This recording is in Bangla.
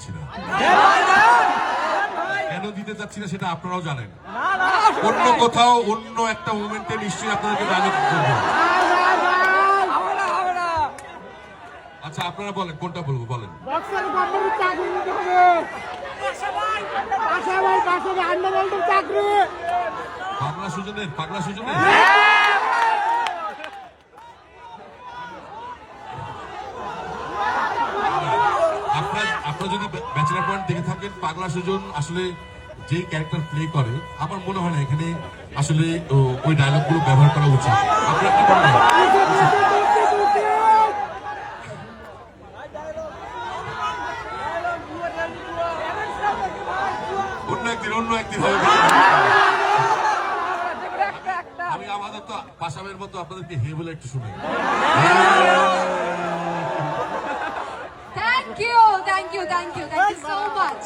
চাচ্ছি না। কেন দিতে চাচ্ছি না সেটা আপনারাও জানেন। অন্য কোথাও অন্য একটা মোমেন্টে নিশ্চয়ই আপনাদেরকে ডায়লগ করবো। আচ্ছা আপনারা বলেন কোনটা বলবো, বলেন। পাগলা সুজনের, পাগলা সুজনের আপনারা যদি ব্যাচেলার পয়েন্ট দেখে থাকেন, পাগলা সুজন আসলে যে ক্যারেক্টার প্লে করে আমার মনে হয় না এখানে আসলে ওই ডায়লগ গুলো ব্যবহার করা উচিত। আপনারা কি বলেন? অন্য একদিন হবে। আমি আমাদের তো পাশামের মতো আপনাদেরকে হে বলে একটু শুনি। Thank you so much.